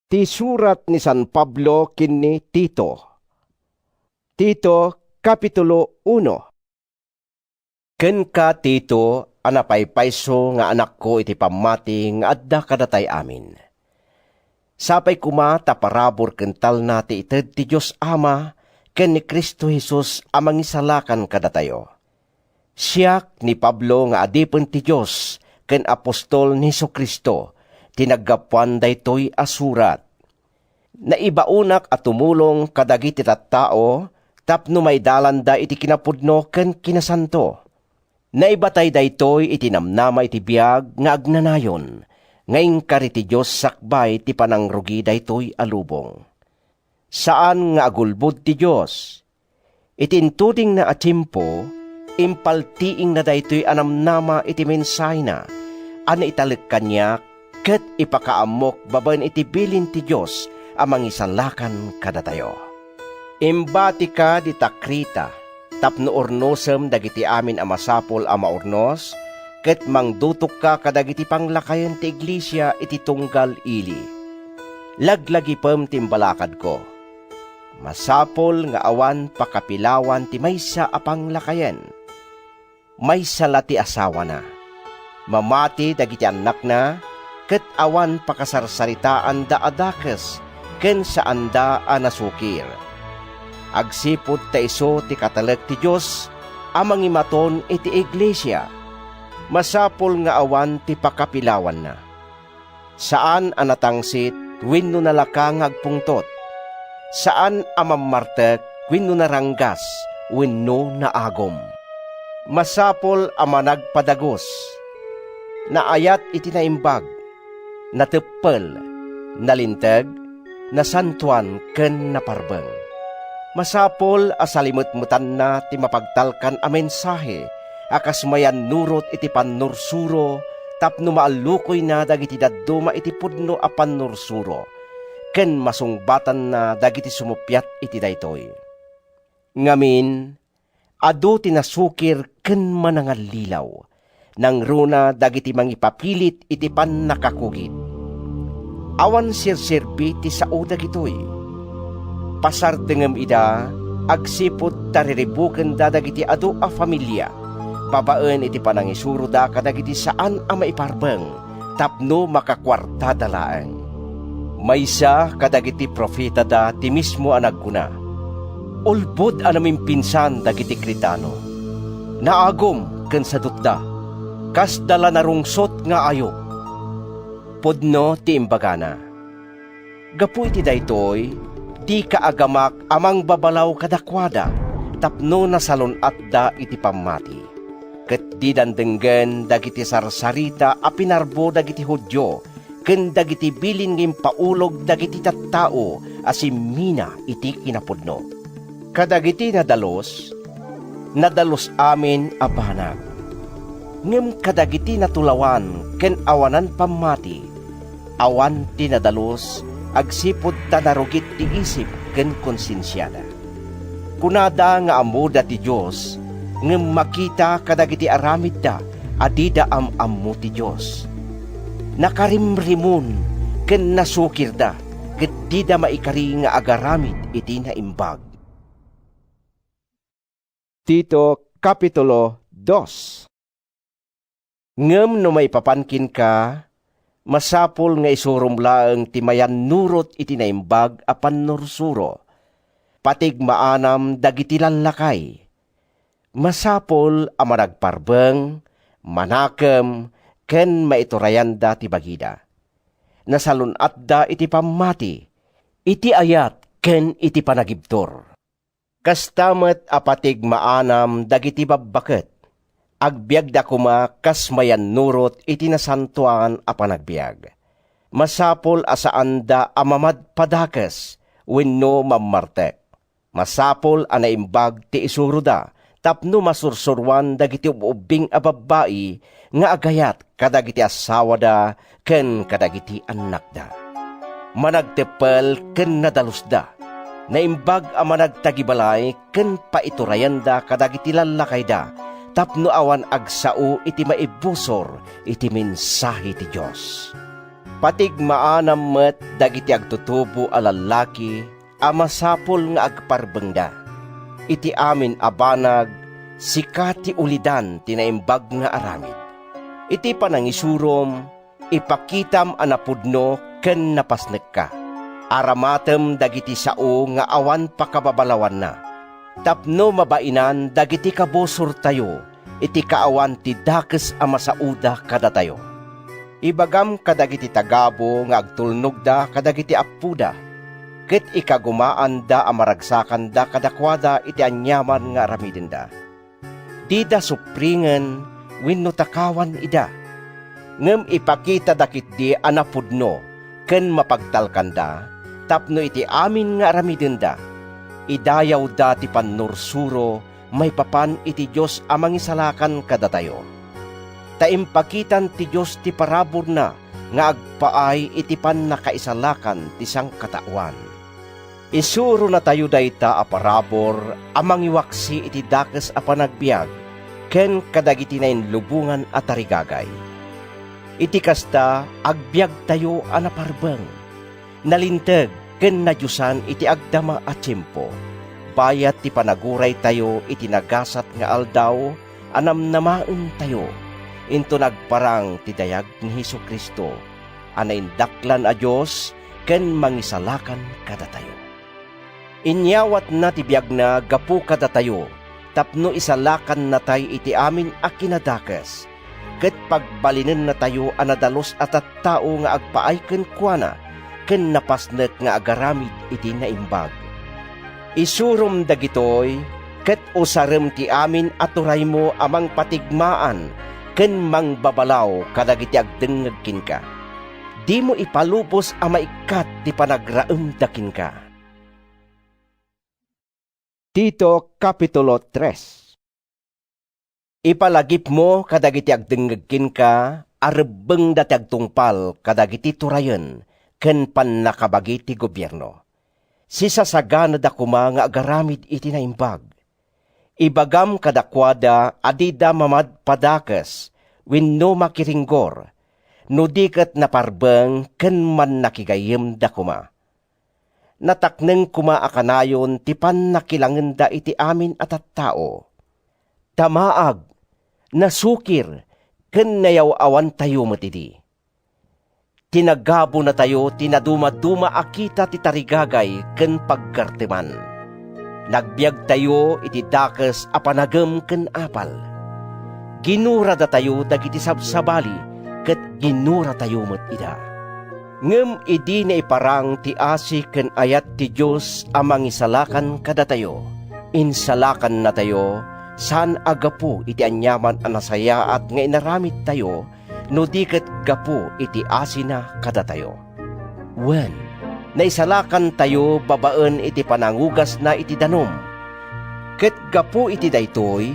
Ti surat ni San Pablo kinni Tito. Tito, Kapitulo 1. Ken ka Tito, anapaypayso nga anak ko iti pamati nga adda kadatay amin. Sapay kuma taparabor kental na ti ited ti Diyos Ama ken ni Kristo Jesus amang isalakan kadatayo. Siyak ni Pablo nga adipon ti Diyos ken apostol ni Jesu-Kristo tinaggapuan daytoy asurat. Naibaunak at tumulong kadagiti tattao tapno may dalanda iti kinapudno ken kinasanto. Naibatay daytoy iti namnama iti biag nga agnanayon, ngayon kari ti Diyos sakbay ti panangrugi daytoy alubong. Saan nga agulbod ti Diyos? Itintuding na atsimpo, impaltiing na daytoy anamnama iti mensahe na, ana italik kanyak, ket ipakaamok babaen iti bilin ti Diyos amang isalakan kadatayo. Imbati ka di takrita, tapno ornosem dagiti amin a masapol a maurnos, ket mangdutok ka kadagiti panglakayan ti iglesia iti tunggal ili. Laglagi pem timbalakad ko. Masapol nga awan pakapilawan ti maysa a panglakayan. Maysa la ti asawa na. Mamati dagiti anak na, ket awan pakasarsaritaan da adakes, ken saan da anasukir. Agsipod ta iso ti katalag ti Diyos, amang imaton iti iglesia. Masapol nga awan ti pakapilawan na. Saan anatangsit, wenno nalaka nga agpungtot. Saan amamartek, wenno naranggas, wenno naagom. Masapol amanagpadagos. Naayat iti naimbag, nateppel, nalinteg, nasantuan ken naparbeng. Masapol asalimutmutan na ti mapagtalkan a mensahe, akas mayan nurot iti pannursuro, tapno maalukoy na dagiti dadduma iti pudno a pannursuro, ken masungbatan na dagiti sumupyat iti daytoy. Ngamin, adu tinasukir ken manangalilaw, nang runa dagiti mangipapilit iti pannakakugit. Awan sirsirbi ti sao dagitoy. Pasardengem ida, agsipod tariribuken da dagiti adu a familia, babaen iti panangisuro da kadagiti saan a maiparbeng, tapno makakwarta dalaeng. Maysa kadagiti profeta da ti mismo a nagkuna. Ulbod anaming pinsan dagiti kritano. Naagom ken sadot da, kas dala narungsot nga ayok. Podno ti imbagana. Gapu iti daytoy, di kaagamak amang babalaw kadakwada, tapno nasalunat da iti pamati. Ket di dandenggen dagiti sarsarita a pinarbo dagiti Hudyo, ken dagiti bilin ngim paulog dagiti tattao asimina iti kinapudno. Kadagiti nadalos amin a banag. Ngem kadagiti natulawan ken awanan pamati, awan ti nadalos agsipod ta narugit ti isip ken konsensyada. Kunada nga amuda ti Diyos, ngem makita kadagiti aramid da, adida ammo ti Diyos. Nakarimrimon ken nasukir da, ket di da maikari nga agaramid iti naimbag. Tito, Kapitulo 2. Ngem no may papankin ka, masapol nga isurum laeng ti mayan nurot iti naimbag a pannursuro. Patig maanam dagiti lalakay. Masapol a managparbeng, manakem, ken maiturayanda ti bagida. Nasalunat da iti pamati, iti ayat ken iti panagibtor. Kastamet a patig maanam dagiti babbaket. Agbiag da kuma kas mayan nurot iti nasantuan a panagbiag. Masapol asaan da amamad padakes, wenno mamartek. Masapol a naimbag ti isuro da, tapno masursurwan dagiti ubing a babae, nga agayat kadagiti asawa da, ken kadagiti anak da. Managtepel ken nadalus da, naimbag a managtagibalay, ken paiturayan da kadagiti lalakay da, tapno awan agsao iti maibusor iti mensahe ti Diyos. Patigmaanam met dagiti agtutubo a lalaki a masapol nga agparbengda. Iti amin abanag sikati ulidan tinaimbag nga aramid. Iti panangisurom ipakitam anapudno ken napasnek ka. Aramatem dagiti sao nga awan pakababalawan na. Tapno mabainan dagiti kabosor tayo iti kaawan ti dakes a masauda kada tayo. Ibagam kadagiti tagabo nga agtulnog da kadagiti apuda, ket ikagumaan da amaragsakan da kadakwada iti anyaman nga aramiden da. Di da supringen wenno takawan ida, ngem ipakita dakit di anapudno ken mapagtalkan da, tapno iti amin nga aramiden da. Idayaw da ti pannursuro may papan iti Diyos amang isalakan kada tayo. Taimpakitan ti Diyos ti parabor na nga agpaay iti pan nakaisalakan ti sang katawan. Isuro na tayo dayta a parabor amang iwaksi iti dakes a panagbiag ken kadagiti na inlubungan at tarigagay. Iti kasta agbiag tayo a naparbeng, nalinteg ken nadyusan iti agdama a tiyempo. Bayat ti panaguray tayo iti nagasat nga aldaw anamnamaen tayo. Into nagparang ti dayag ni Hesukristo, anaindaklan a Diyos, ken mangisalakan kada tayo. Inyawat na ti biag na gapu kada tayo, tapno isalakan na tayo iti amin a kinadakes, ket pagbalinen na tayo anadalos at tao nga agpaay ken kuana, ken napasnek nga agaramid iti naimbag. Isurum dagitoy, ket usarem ti amin aturay mo amang patigmaan, ken mangbabalaw kadagiti agdengeg kinka. Di mo ipalubos a maikat ti panagraem dakin ka. Tito Kapitulo 3. Ipalagip mo kadagiti agdengeg kinka, arebeng dati agtungpal kadagiti turayen, ken pannakabagi ti gobyerno. Sisasagana da kuma nga agaramid iti naimbag. Ibagam kadakwada adida mamad padakes, wenno makiringgor, no diket naparbeng ken man nakigayem da kuma. Natakneng kuma akanayon ti pan nakilangen da iti amin at tao. Tamaag, nasukir, ken nayaw-awan tayo matidi. Tinagabo na tayo tinaduma-duma akita ti tarigagay ken pagkarteman. Nagbiag tayo iti dakes a panagem ken apal. Ginura da tayo dagiti sabsabali ket ginura tayo met ida. Ngem idi na iparang ti asi ken ayat ti Diyos amang isalakan kada tayo. Insalakan na tayo saan agapu iti anyaman a nasayaat nga inaramid tayo no di ket gapu iti asi na kada tayo. Wen naisalakan tayo babaen iti panangugas na iti danom. Ket gapu iti daytoy,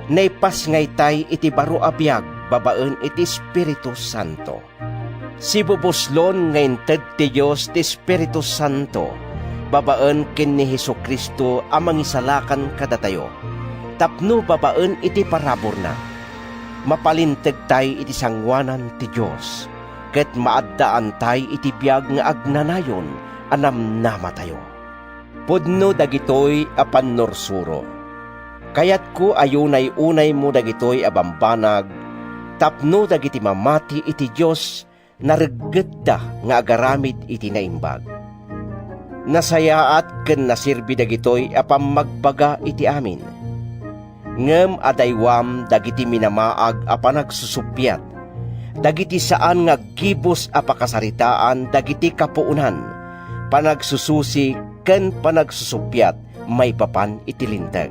naipasngay tay iti baro a biag babaen iti Espiritu Santo. Sibubuslon ngayon ted ti Diyos ti Espiritu Santo, babaen ken ni Hesukristo amang isalakan kada tayo. Tapno babaen iti parabor na. Mapalinteg tay iti sangwanan ti Diyos. Ket maaddaan tay iti biag nga agnanayon anam nama tayo. Pudno dagitoy a pannursuro. Kayat ko ayunay unay mo dagitoy a bambanag, tapno dagiti mamati iti Diyos naregget da nga agaramid iti naimbag. Nasayaat ken nasirbi dagitoy a pamagbaga iti amin. Ngem adaywam dagiti minamaag a panagsusupyat, dagiti saan nga gibos a pakasaritaan dagiti kapuunan, panagsususi ken panagsusupyat may papan itilintag.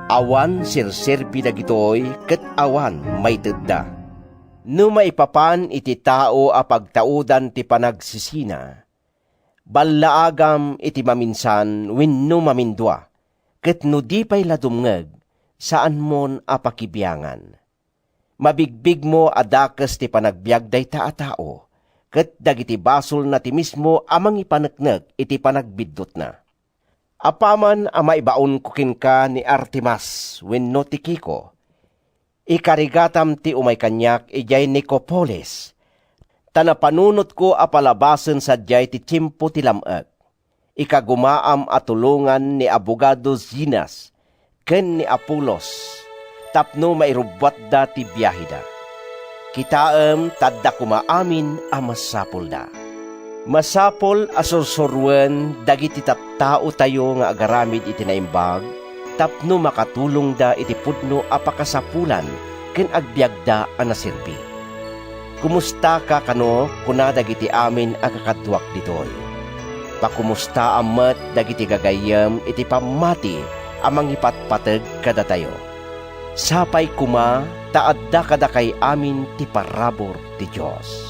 Awan sirserbi dagitoy ket awan may tedda. No may papan iti tao a pagtaudan ti panagsisina, ballaagam iti maminsan wenno mamindwa, ket no di pay ladumngeg saan mon a pakibiyangan. Mabigbig mo adakes ti panagbiag dayta a tao, ket dagiti basol na ti mismo amang ipaneknek iti panagbidot na. Apaman a maibaon kukin ka ni Artemas wenno ti Kiko. Ikarigatam ti umay kanyak ijay Nicopolis. Tanapanunot ko apalabasen sa jay ti tiyempo ti lamag. Ikagumaam at tulungan ni Abogado Zinas ken ni Apolos tapno mairubbat da ti biyahida. Kitaem tadda kumaamin a masapol da. Masapol asursurwen dagiti tattao tayo nga agaramid iti naimbag tapno makatulong da iti pudno a pakasapulan ken agbiagda a nasirbi. Kumusta ka kano kuna dagiti amin agakadwak ditoy? Pakumusta amat dagiti gagayem iti pamati amang ipatpateg kada tayo. Sapay kuma taadda kada kay amin ti parabor ti Diyos.